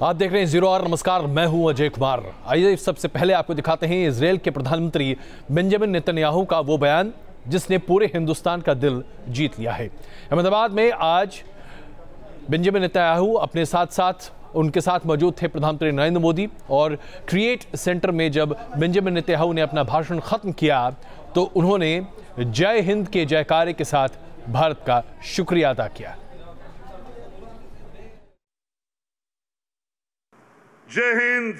आप देख रहे हैं ज़ीरो आवर। नमस्कार, मैं हूं अजय कुमार। आइए सबसे पहले आपको दिखाते हैं इजरायल के प्रधानमंत्री बेंजामिन नेतन्याहू का वो बयान जिसने पूरे हिंदुस्तान का दिल जीत लिया है। अहमदाबाद में आज बेंजामिन नेतन्याहू अपने साथ उनके साथ मौजूद थे प्रधानमंत्री नरेंद्र मोदी, और क्रिएट सेंटर में जब बेंजामिन नेतन्याहू ने अपना भाषण खत्म किया तो उन्होंने जय हिंद के जयकारे के साथ भारत का शुक्रिया अदा किया। जय हिंद,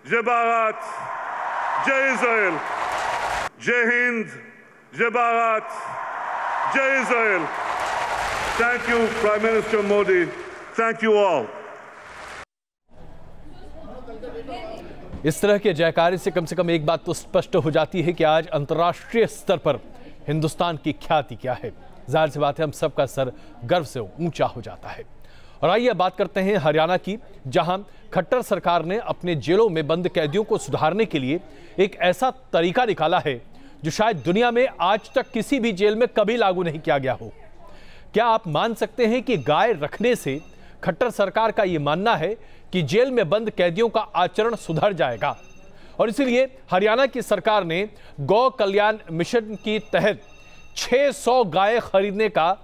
जय भारत, जय इजराइल। जय हिंद, जय भारत, जय Israel. Thank you prime minister Modi, thank you all. इस तरह के जयकारे से कम एक बात तो स्पष्ट हो जाती है कि आज अंतर्राष्ट्रीय स्तर पर हिंदुस्तान की ख्याति क्या है। जाहिर सी बात है, हम सबका सर गर्व से ऊंचा हो जाता है। और आइए बात करते हैं हरियाणा की, जहां खट्टर सरकार ने अपने जेलों में बंद कैदियों को सुधारने के लिए एक ऐसा तरीका निकाला है जो शायद दुनिया में आज तक किसी भी जेल में कभी लागू नहीं किया गया हो। क्या आप मान सकते हैं कि गाय रखने से खट्टर सरकार का यह मानना है कि जेल में बंद कैदियों का आचरण सुधर जाएगा, और इसीलिए हरियाणा की सरकार ने गौ कल्याण मिशन के तहत 600 गाय खरीदने का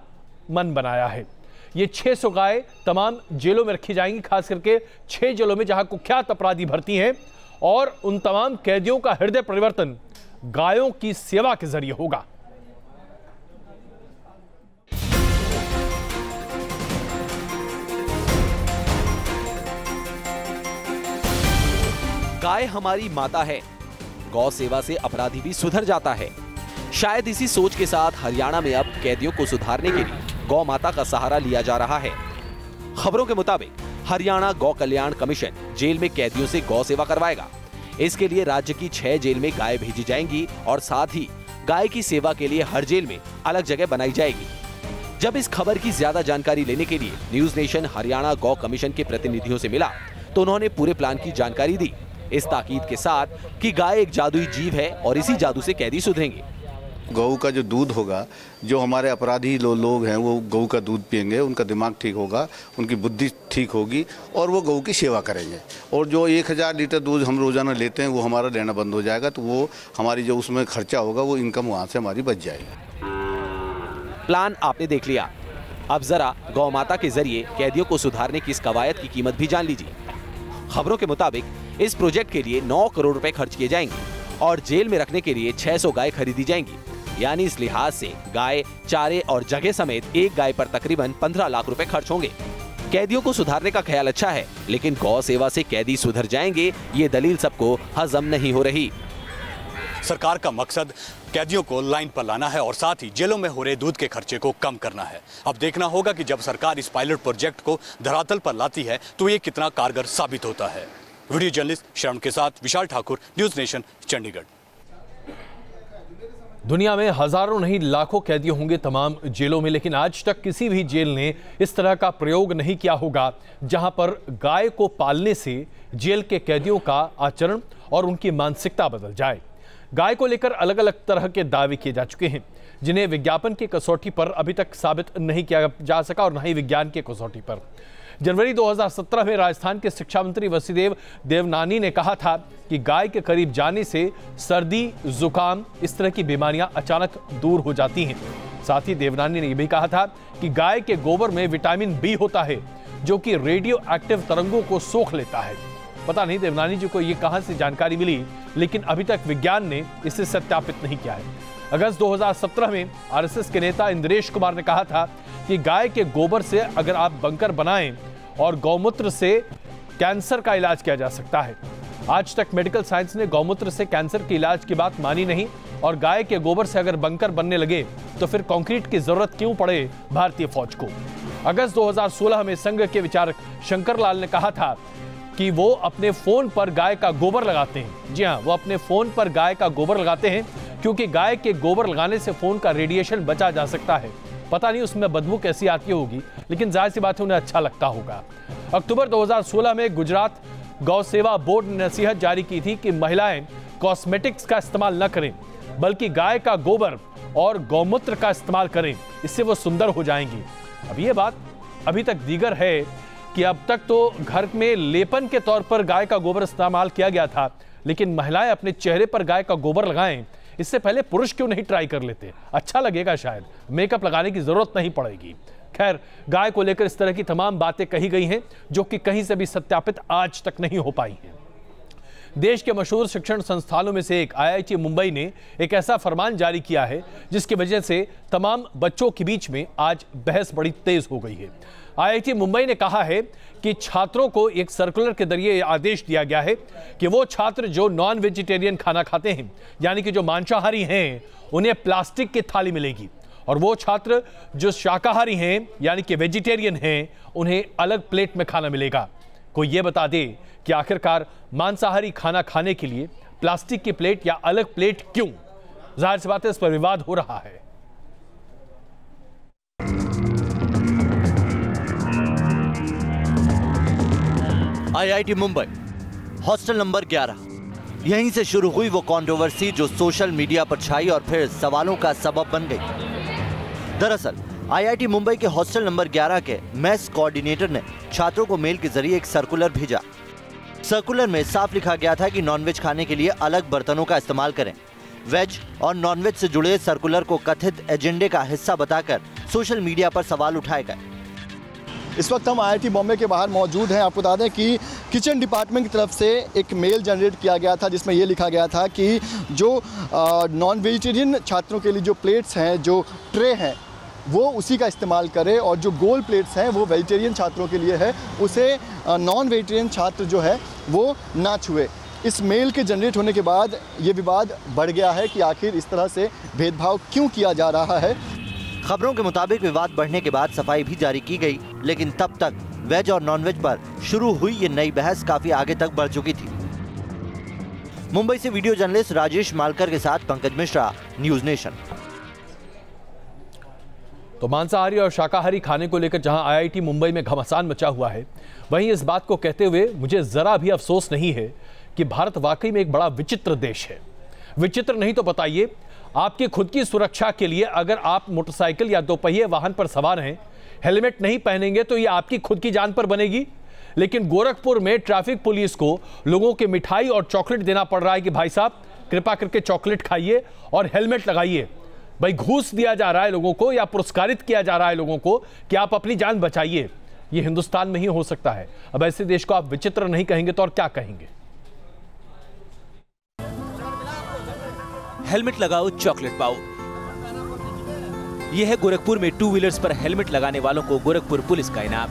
मन बनाया है। ये 600 गाय तमाम जेलों में रखी जाएंगी, खास करके 6 जेलों में जहां कुख्यात अपराधी भर्ती हैं, और उन तमाम कैदियों का हृदय परिवर्तन गायों की सेवा के जरिए होगा। गाय हमारी माता है, गौ सेवा से अपराधी भी सुधर जाता है। शायद इसी सोच के साथ हरियाणा में अब कैदियों को सुधारने के लिए गौ माता का सहारा लिया जा रहा है। खबरों के मुताबिक हरियाणा गौ कल्याण कमीशन जेल में कैदियों से गौ सेवा करवाएगा। इसके लिए राज्य की 6 जेल में गाय भेजी जाएंगी और साथ ही गाय की सेवा के लिए हर जेल में अलग जगह बनाई जाएगी। जब इस खबर की ज्यादा जानकारी लेने के लिए न्यूज नेशन हरियाणा गौ कमीशन के प्रतिनिधियों से मिला तो उन्होंने पूरे प्लान की जानकारी दी, इस ताकीद के साथ कि गाय एक जादुई जीव है और इसी जादू से कैदी सुधरेंगे। गऊ का जो दूध होगा, जो हमारे अपराधी लोग हैं वो गऊ का दूध पिएंगे, उनका दिमाग ठीक होगा, उनकी बुद्धि ठीक होगी और वो गऊ की सेवा करेंगे। और जो 1000 लीटर दूध हम रोजाना लेते हैं वो हमारा लेना बंद हो जाएगा, तो वो हमारी जो उसमें खर्चा होगा वो इनकम वहाँ से हमारी बच जाएगी। प्लान आपने देख लिया, अब जरा गौ माता के जरिए कैदियों को सुधारने की इस कवायद की कीमत भी जान लीजिए। खबरों के मुताबिक इस प्रोजेक्ट के लिए 9 करोड़ रुपए खर्च किए जाएंगे और जेल में रखने के लिए 600 गाय खरीदी जाएंगी। यानी इस लिहाज से गाय, चारे और जगह समेत एक गाय पर तकरीबन 15 लाख रुपए खर्च होंगे। कैदियों को सुधारने का ख्याल अच्छा है, लेकिन गौ सेवा से कैदी सुधर जाएंगे, ये दलील सबको हजम नहीं हो रही। सरकार का मकसद कैदियों को लाइन पर लाना है और साथ ही जेलों में हो रहे दूध के खर्चे को कम करना है। अब देखना होगा कि जब सरकार इस पायलट प्रोजेक्ट को धरातल पर लाती है तो ये कितना कारगर साबित होता है। वीडियो जर्नलिस्ट शरण के साथ विशाल ठाकुर, न्यूज नेशन, चंडीगढ़। दुनिया में हजारों नहीं लाखों कैदी होंगे तमाम जेलों में, लेकिन आज तक किसी भी जेल ने इस तरह का प्रयोग नहीं किया होगा जहां पर गाय को पालने से जेल के कैदियों का आचरण और उनकी मानसिकता बदल जाए। गाय को लेकर अलग अलग तरह के दावे किए जा चुके हैं, जिन्हें विज्ञापन की कसौटी पर अभी तक साबित नहीं किया जा सका और न ही विज्ञान की कसौटी पर। जनवरी 2017 में राजस्थान के शिक्षा मंत्री वसुदेव देवनानी ने कहा था कि गाय के करीब जाने से सर्दी, जुकाम, इस तरह की बीमारियां अचानक दूर हो जाती हैं। साथ ही देवनानी ने यह भी कहा था कि गाय के गोबर में विटामिन बी होता है जो कि रेडियो एक्टिव तरंगों को सोख लेता है। पता नहीं देवनानी जी को यह कहां से जानकारी मिली, लेकिन अभी तक विज्ञान ने इसे सत्यापित नहीं किया है। अगस्त 2017 में आरएसएस के नेता इंद्रेश कुमार ने कहा था कि गाय के गोबर से अगर आप बंकर बनाएं और गौमूत्र से कैंसर का इलाज किया जा सकता है। आज तक मेडिकल साइंस ने गौमूत्र से कैंसर के इलाज की बात मानी नहीं, और गाय के गोबर से अगर बंकर बनने लगे तो फिर कंक्रीट की जरूरत क्यों पड़े भारतीय फौज को। अगस्त 2016 में संघ के विचारक शंकर लाल ने कहा था कि वो अपने फोन पर गाय का गोबर लगाते हैं। जी हाँ, वो अपने फोन पर गाय का गोबर लगाते हैं क्योंकि गाय के गोबर लगाने से फोन का रेडिएशन बचा जा सकता है। पता नहीं उसमें बदबू कैसी आती होगी, लेकिन जाहिर सी बात है उन्हें अच्छा लगता होगा। अक्टूबर 2016 में गुजरात गौ सेवा बोर्ड ने नसीहत जारी की थी कि महिलाएं कॉस्मेटिक्स का इस्तेमाल न करें, बल्कि गाय का गोबर और गौमूत्र का इस्तेमाल करें, इससे वो सुंदर हो जाएंगी। अब ये बात अभी तक दीगर है कि अब तक तो घर में लेपन के तौर पर गाय का गोबर इस्तेमाल किया गया था, लेकिन महिलाएं अपने चेहरे पर गाय का गोबर लगाएं, इससे पहले पुरुष क्यों नहीं ट्राई कर लेते? अच्छा लगेगा, शायद मेकअप लगाने की जरूरत नहीं पड़ेगी। खैर, गाय को लेकर इस तरह की तमाम बातें कही गई हैं जो कि कहीं से भी सत्यापित आज तक नहीं हो पाई हैं। देश के मशहूर शिक्षण संस्थानों में से एक IIT मुंबई ने एक ऐसा फरमान जारी किया है जिसकी वजह से तमाम बच्चों के बीच में आज बहस बड़ी तेज हो गई है। IIT मुंबई ने कहा है कि छात्रों को एक सर्कुलर के जरिए आदेश दिया गया है कि वो छात्र जो नॉन वेजिटेरियन खाना खाते हैं, यानी कि जो मांसाहारी हैं, उन्हें प्लास्टिक की थाली मिलेगी, और वो छात्र जो शाकाहारी हैं यानी कि वेजिटेरियन हैं, उन्हें अलग प्लेट में खाना मिलेगा। कोई ये बता दे कि आखिरकार मांसाहारी खाना खाने के लिए प्लास्टिक की प्लेट या अलग प्लेट क्यों? जाहिर सी बात है, इस पर विवाद हो रहा है। IIT मुंबई हॉस्टल नंबर 11, यहीं से शुरू हुई वो कंट्रोवर्सी जो सोशल मीडिया पर छाई और फिर सवालों का सबब बन गई। दरअसल IIT मुंबई के हॉस्टल नंबर 11 के मेस कोऑर्डिनेटर ने छात्रों को मेल के जरिए एक सर्कुलर भेजा। सर्कुलर में साफ लिखा गया था कि नॉनवेज खाने के लिए अलग बर्तनों का इस्तेमाल करें। वेज और नॉनवेज से जुड़े सर्कुलर को कथित एजेंडे का हिस्सा बताकर सोशल मीडिया पर सवाल उठाए गए। इस वक्त हम IIT बॉम्बे के बाहर मौजूद हैं। आपको बता दें कि किचन डिपार्टमेंट की तरफ से एक मेल जनरेट किया गया था जिसमें ये लिखा गया था कि जो नॉन वेजिटेरियन छात्रों के लिए जो प्लेट्स हैं, जो ट्रे हैं, वो उसी का इस्तेमाल करें, और जो गोल प्लेट्स हैं वो वेजिटेरियन छात्रों के लिए है, उसे नॉन वेजिटेरियन छात्र जो है वो ना छुए। इस मेल के जनरेट होने के बाद ये विवाद बढ़ गया है कि आखिर इस तरह से भेदभाव क्यों किया जा रहा है। खबरों के मुताबिक विवाद बढ़ने के बाद सफाई भी जारी की गई, लेकिन तब तक वेज और नॉनवेज पर शुरू हुई ये नई बहस काफी आगे तक बढ़ चुकी थी। मुंबई से वीडियो जर्नलिस्ट राजेश मालकर के साथ पंकज मिश्रा, न्यूज नेशन। तो मांसाहारी और शाकाहारी खाने को लेकर जहां IIT मुंबई में घमासान मचा हुआ है, वहीं इस बात को कहते हुए मुझे जरा भी अफसोस नहीं है कि भारत वाकई में एक बड़ा विचित्र देश है। विचित्र नहीं तो बताइए, आपकी खुद की सुरक्षा के लिए अगर आप मोटरसाइकिल या दोपहिए वाहन पर सवार हैं, हेलमेट नहीं पहनेंगे तो ये आपकी खुद की जान पर बनेगी। लेकिन गोरखपुर में ट्रैफिक पुलिस को लोगों के मिठाई और चॉकलेट देना पड़ रहा है कि भाई साहब कृपा करके चॉकलेट खाइए और हेलमेट लगाइए। भाई घूस दिया जा रहा है लोगों को या पुरस्कारित किया जा रहा है लोगों को कि आप अपनी जान बचाइए। ये हिंदुस्तान में ही हो सकता है। अब ऐसे देश को आप विचित्र नहीं कहेंगे तो और क्या कहेंगे? हेलमेट लगाओ, चॉकलेट पाओ। यह है गोरखपुर में 2 व्हीलर्स पर हेलमेट लगाने वालों को गोरखपुर पुलिस का इनाम।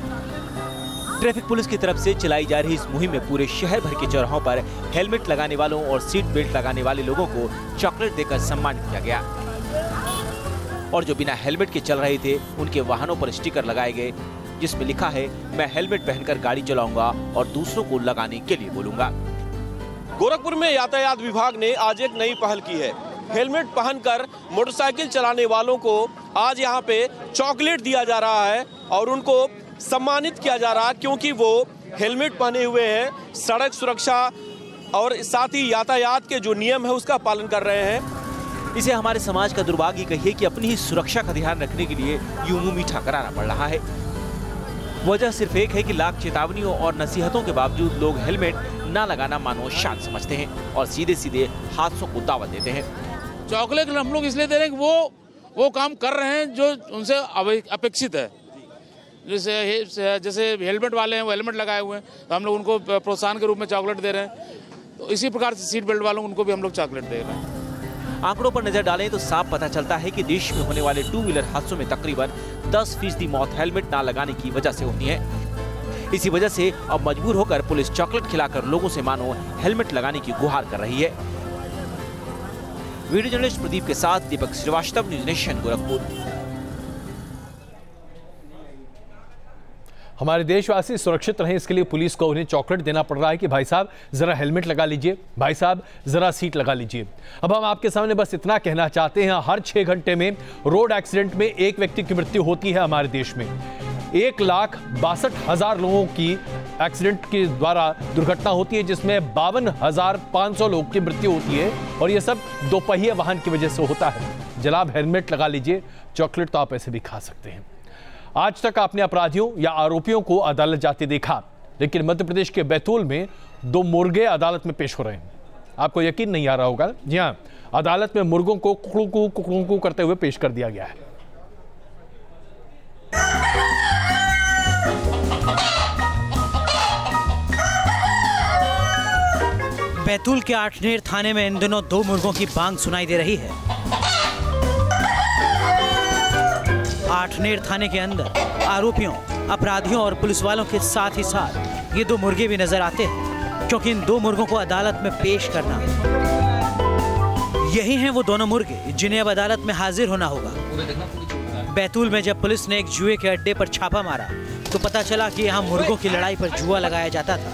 ट्रैफिक पुलिस की तरफ से चलाई जा रही इस मुहिम में पूरे शहर भर के चौराहों पर हेलमेट लगाने वालों और सीट बेल्ट लगाने वाले लोगों को चॉकलेट देकर सम्मानित किया गया, और जो बिना हेलमेट के चल रहे थे उनके वाहनों पर स्टिकर लगाए गए जिसमें लिखा है, मैं हेलमेट पहनकर गाड़ी चलाऊंगा और दूसरों को लगाने के लिए बोलूंगा। गोरखपुर में यातायात विभाग ने आज एक नई पहल की है। हेलमेट पहनकर मोटरसाइकिल चलाने वालों को आज यहाँ पे चॉकलेट दिया जा रहा है और उनको सम्मानित किया जा रहा है, क्योंकि वो हेलमेट पहने हुए हैं, सड़क सुरक्षा और साथ ही यातायात के जो नियम है उसका पालन कर रहे हैं। इसे हमारे समाज का दुर्भाग्य कहिए कि अपनी ही सुरक्षा का ध्यान रखने के लिए यूं मुंह मीठा कराना पड़ रहा है। वजह सिर्फ एक है कि लाख चेतावनियों और नसीहतों के बावजूद लोग हेलमेट ना लगाना मानो शान समझते हैं और सीधे सीधे हादसों को दावत देते हैं। चॉकलेट हम लोग इसलिए दे रहे हैं कि वो काम कर रहे हैं जो उनसे अपेक्षित है। जैसे हेलमेट वाले हैं वो हेलमेट लगाए हुए हैं तो हम लोग उनको प्रोत्साहन के रूप में चॉकलेट दे रहे हैं। तो इसी प्रकार से सीट बेल्ट वालों उनको भी हम लोग चॉकलेट दे रहे हैं। आंकड़ों पर नजर डालें तो साफ पता चलता है कि देश में होने वाले 2 व्हीलर हादसों में तकरीबन 10% मौत हेलमेट ना लगाने की वजह से होती है। इसी वजह से अब मजबूर होकर पुलिस चॉकलेट खिलाकर लोगों से मानो हेलमेट लगाने की गुहार कर रही है। वीडियो जर्नलिस्ट प्रदीप के साथ दीपक श्रीवास्तव, न्यूज नेशन, गोरखपुर। हमारे देशवासी सुरक्षित रहें, इसके लिए पुलिस को उन्हें चॉकलेट देना पड़ रहा है कि भाई साहब जरा हेलमेट लगा लीजिए, भाई साहब जरा सीट लगा लीजिए। अब हम आपके सामने बस इतना कहना चाहते हैं, हर 6 घंटे में रोड एक्सीडेंट में एक व्यक्ति की मृत्यु होती है हमारे देश में। 1,62,000 लोगों की एक्सीडेंट के द्वारा दुर्घटना होती है, जिसमें 52,500 लोगों की मृत्यु होती है, और ये सब दोपहिया वाहन की वजह से होता है। जनाब हेलमेट लगा लीजिए, चॉकलेट तो आप ऐसे भी खा सकते हैं। आज तक आपने अपराधियों या आरोपियों को अदालत जाते देखा, लेकिन मध्य प्रदेश के बैतूल में 2 मुर्गे अदालत में पेश हो रहे हैं। आपको यकीन नहीं आ रहा होगा, जी हां, अदालत में मुर्गों को कुकड़ू करते हुए पेश कर दिया गया है। बैतूल के आठनेर थाने में इन दिनों 2 मुर्गों की बांग सुनाई दे रही है। आठनेर थाने के अंदर आरोपियों, अपराधियों और पुलिस वालों के साथ ही साथ ये 2 मुर्गे भी नजर आते हैं, क्योंकि इन 2 मुर्गों को अदालत में पेश करना है। यही हैं वो दोनों मुर्गे जिन्हें अब अदालत में हाजिर होना होगा। बैतूल में जब पुलिस ने एक जुए के अड्डे पर छापा मारा तो पता चला कि यहाँ मुर्गों की लड़ाई पर जुआ लगाया जाता था।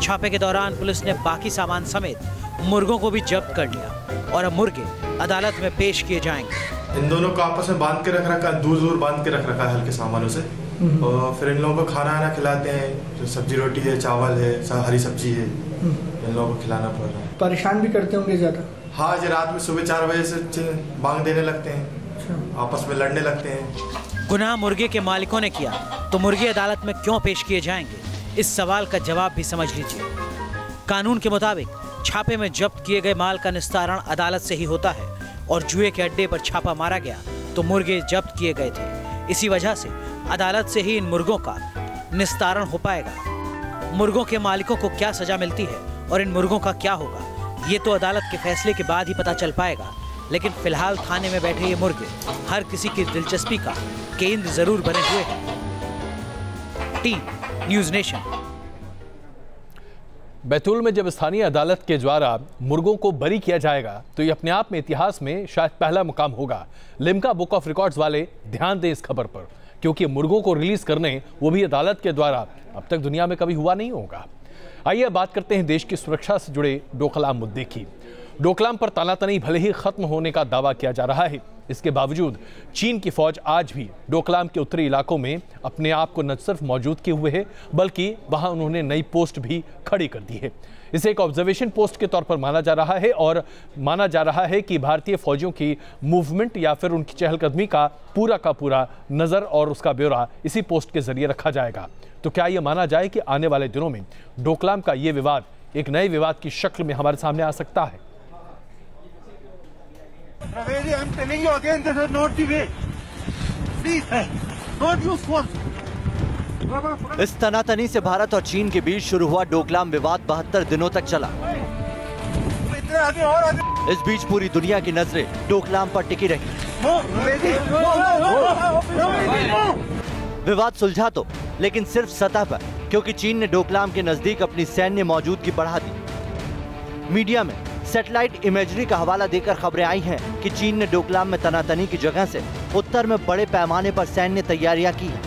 छापे के दौरान पुलिस ने बाकी सामान समेत मुर्गों को भी जब्त कर लिया और अब मुर्गे अदालत में पेश किए जाएंगे। इन दोनों को आपस में बांध के रख रखा है, दूर बांध के रख रखा है हल्के सामानों से, और फिर इन लोगों को खाना आना खिलाते हैं। जो सब्जी रोटी है, चावल है, हरी सब्जी है, इन लोगों को खिलाना पड़ रहा है। परेशान भी करते होंगे ज्यादा? हाँ, आज रात में सुबह 4 बजे से बांग देने लगते हैं, आपस में लड़ने लगते हैं। गुनाह मुर्गे के मालिकों ने किया तो मुर्गे अदालत में क्यों पेश किए जाएंगे, इस सवाल का जवाब भी समझ लीजिए। कानून के मुताबिक छापे में जब्त किए गए माल का निस्तारण अदालत से ही होता है और जुए के अड्डे पर छापा मारा गया तो मुर्गे जब्त किए गए थे। इसी वजह से अदालत से ही इन मुर्गों का निस्तारण हो पाएगा। मुर्गों के मालिकों को क्या सजा मिलती है और इन मुर्गों का क्या होगा, ये तो अदालत के फैसले के बाद ही पता चल पाएगा। लेकिन फिलहाल थाने में बैठे ये मुर्गे हर किसी की दिलचस्पी का केंद्र जरूर बने हुए हैं। Team news nation. बैतूल में जब स्थानीय अदालत के द्वारा मुर्गों को बरी किया जाएगा तो ये अपने आप में इतिहास में शायद पहला मुकाम होगा। लिम्का बुक ऑफ रिकॉर्ड्स वाले ध्यान दें इस खबर पर, क्योंकि मुर्गों को रिलीज करने, वो भी अदालत के द्वारा, अब तक दुनिया में कभी हुआ नहीं होगा। आइए बात करते हैं देश की सुरक्षा से जुड़े डोकलाम मुद्दे की। डोकलाम पर तनातनी भले ही खत्म होने का दावा किया जा रहा है, इसके बावजूद चीन की फौज आज भी डोकलाम के उत्तरी इलाकों में अपने आप को न सिर्फ मौजूद किए हुए है, बल्कि वहां उन्होंने नई पोस्ट भी खड़ी कर दी है। इसे एक ऑब्जर्वेशन पोस्ट के तौर पर माना जा रहा है और माना जा रहा है कि भारतीय फौजियों की मूवमेंट या फिर उनकी चहलकदमी का पूरा नजर और उसका ब्यौरा इसी पोस्ट के जरिए रखा जाएगा। तो क्या यह माना जाए कि आने वाले दिनों में डोकलाम का यह विवाद एक नए विवाद की शक्ल में हमारे सामने आ सकता है? I'm telling you again, this is not the way. Please, don't use force. इस तनातनी से भारत और चीन के बीच शुरू हुआ डोकलाम विवाद 72 दिनों तक चला। इस बीच पूरी दुनिया की नजरें डोकलाम पर टिकी रही। विवाद सुलझा तो, लेकिन सिर्फ सतह पर, क्योंकि चीन ने डोकलाम के नजदीक अपनी सैन्य मौजूदगी बढ़ा दी। मीडिया में सैटेलाइट इमेजरी का हवाला देकर खबरें आई हैं कि चीन ने डोकलाम में तनातनी की जगह से उत्तर में बड़े पैमाने पर सैन्य तैयारियां की हैं।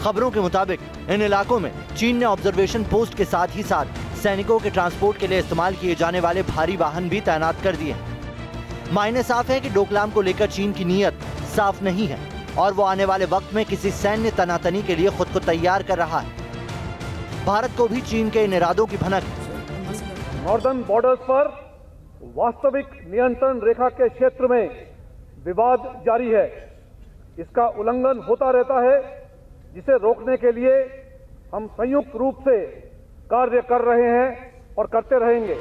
खबरों के मुताबिक इन इलाकों में चीन ने ऑब्जर्वेशन पोस्ट के साथ ही साथ सैनिकों के ट्रांसपोर्ट के लिए इस्तेमाल किए जाने वाले भारी वाहन भी तैनात कर दिए हैं। मायने साफ है कि डोकलाम को लेकर चीन की नीयत साफ नहीं है और वो आने वाले वक्त में किसी सैन्य तनातनी के लिए खुद को तैयार कर रहा है। भारत को भी चीन के इन इरादों की भनक है। नॉर्दर्न बॉर्डर्स पर वास्तविक नियंत्रण रेखा के क्षेत्र में विवाद जारी है। इसका उल्लंघन होता रहता है, जिसे रोकने के लिए हम संयुक्त रूप से कार्य कर रहे हैं और करते रहेंगे।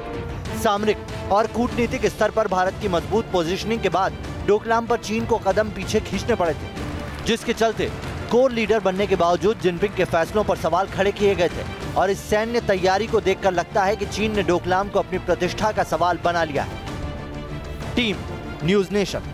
सामरिक और कूटनीतिक स्तर पर भारत की मजबूत पोजीशनिंग के बाद डोकलाम पर चीन को कदम पीछे खींचने पड़े थे, जिसके चलते कोर लीडर बनने के बावजूद जिनपिंग के फैसलों पर सवाल खड़े किए गए थे। और इस सैन्य तैयारी को देखकर लगता है कि चीन ने डोकलाम को अपनी प्रतिष्ठा का सवाल बना लिया है। Team news nation.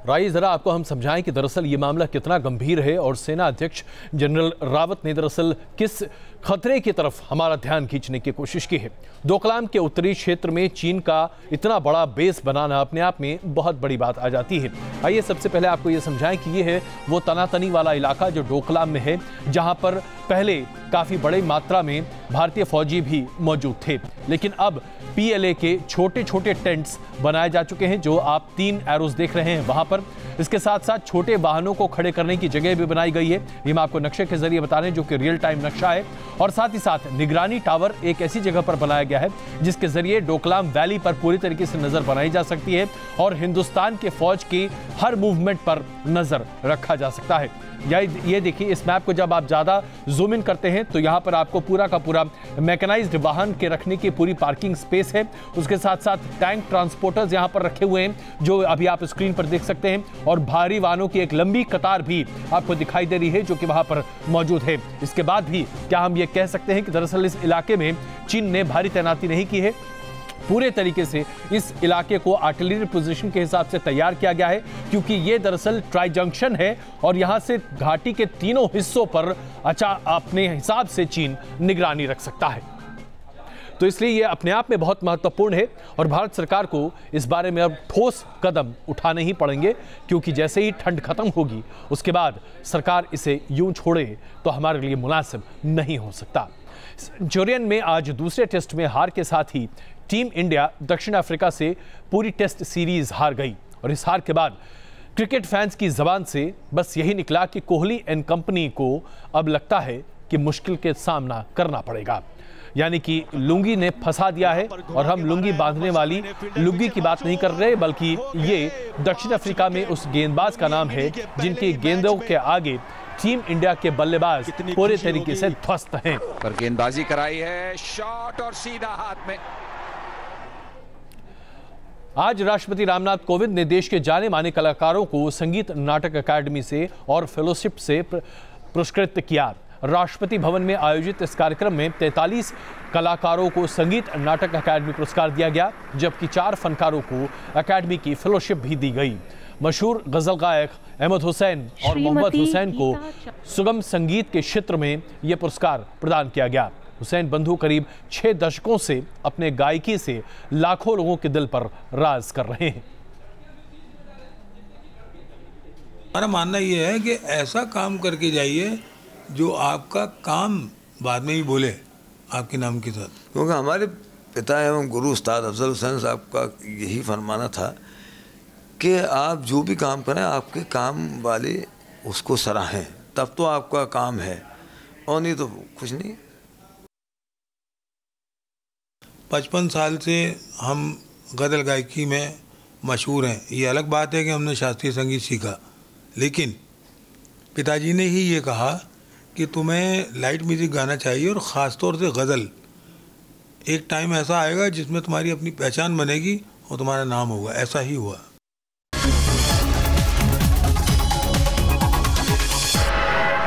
राई, जरा आपको हम समझाएं कि दरअसल ये मामला कितना गंभीर है और सेना अध्यक्ष जनरल रावत ने दरअसल किस खतरे की तरफ हमारा ध्यान खींचने की कोशिश की है। डोकलाम के उत्तरी क्षेत्र में चीन का इतना बड़ा बेस बनाना अपने आप में बहुत बड़ी बात आ जाती है। आइए सबसे पहले आपको ये समझाएं कि ये है वो तनातनी वाला इलाका जो डोकलाम में है, जहां पर पहले काफी बड़ी मात्रा में भारतीय फौजी भी मौजूद थे, लेकिन अब PLA के छोटे छोटे टेंट्स बनाए जा चुके हैं। जो आप 3 एरोज देख रहे हैं, वहां पर इसके साथ साथ छोटे वाहनों को खड़े करने की जगह भी बनाई गई है। ये मैं आपको नक्शे के जरिए बता रहे हैं, जो कि रियल टाइम नक्शा है। और साथ ही साथ निगरानी टावर एक ऐसी जगह पर बनाया गया है जिसके जरिए डोकलाम वैली पर पूरी तरीके से नजर बनाई जा सकती है और हिंदुस्तान के फौज की हर मूवमेंट पर नजर रखा जा सकता है। ये देखिए, इस मैप को जब आप ज्यादा जूम इन करते हैं तो यहाँ पर आपको पूरा का पूरा मैकेनाइज्ड वाहन के रखने की पूरी पार्किंग स्पेस है। उसके साथ साथ टैंक ट्रांसपोर्टर्स यहाँ पर रखे हुए हैं, जो अभी आप स्क्रीन पर देख सकते हैं, और भारी वाहनों की एक लंबी कतार भी आपको दिखाई दे रही है जो कि वहां पर मौजूद है। इसके बाद भी क्या हम ये कह सकते हैं कि दरअसल इस इलाके में चीन ने भारी तैनाती नहीं की है। पूरे तरीके से इस इलाके को आर्टिलरी पोजीशन के हिसाब से तैयार किया गया है, क्योंकि ये दरअसल ट्राई जंक्शन है और यहां से घाटी के तीनों हिस्सों पर अपने हिसाब से चीन निगरानी रख सकता है। तो इसलिए ये अपने आप में बहुत महत्वपूर्ण है और भारत सरकार को इस बारे में अब ठोस कदम उठाने ही पड़ेंगे, क्योंकि जैसे ही ठंड खत्म होगी उसके बाद सरकार इसे यूं छोड़े तो हमारे लिए मुनासिब नहीं हो सकता। सेंचुरियन में आज दूसरे टेस्ट में हार के साथ ही टीम इंडिया दक्षिण अफ्रीका से पूरी टेस्ट सीरीज हार गई और इस हार के बाद क्रिकेट फैंस की जबान से बस यही निकला कि कोहली एंड कंपनी को अब लगता है कि मुश्किल के सामना करना पड़ेगा। यानी कि लुंगी ने फंसा दिया है, और हम लुंगी बांधने वाली लुंगी की बात नहीं कर रहे, बल्कि ये दक्षिण अफ्रीका में उस गेंदबाज का नाम है जिनकी गेंदों के आगे टीम इंडिया के बल्लेबाज पूरे तरीके से ध्वस्त हैं। पर गेंदबाजी कराई है, शॉट और सीधा हाथ में। आज राष्ट्रपति रामनाथ कोविंद ने देश के जाने माने कलाकारों को संगीत नाटक अकादमी से और फेलोशिप से पुरस्कृत किया। राष्ट्रपति भवन में आयोजित इस कार्यक्रम में 43 कलाकारों को संगीत नाटक अकादमी पुरस्कार दिया गया, जबकि 4 फनकारों को अकादमी की फेलोशिप भी दी गई। मशहूर गजल गायक अहमद हुसैन और मोहम्मद हुसैन को सुगम संगीत के क्षेत्र में यह पुरस्कार प्रदान किया गया। हुसैन बंधु करीब 6 दशकों से अपने गायकी से लाखों लोगों के दिल पर राज कर रहे हैं। हमारा मानना यह है कि ऐसा काम करके जाइए जो आपका काम बाद में ही बोले आपके नाम के साथ, क्योंकि हमारे पिता एवं गुरु उस्ताद अफजल हुसैन साहब का यही फरमाना था कि आप जो भी काम करें आपके काम वाले उसको सराहें, तब तो आपका काम है, और नहीं तो कुछ नहीं। 55 साल से हम गज़ल गायकी में मशहूर हैं। ये अलग बात है कि हमने शास्त्रीय संगीत सीखा, लेकिन पिताजी ने ही ये कहा कि तुम्हें लाइट म्यूज़िक गाना चाहिए और ख़ास तौर से गज़ल। एक टाइम ऐसा आएगा जिसमें तुम्हारी अपनी पहचान बनेगी और तुम्हारा नाम होगा। ऐसा ही हुआ।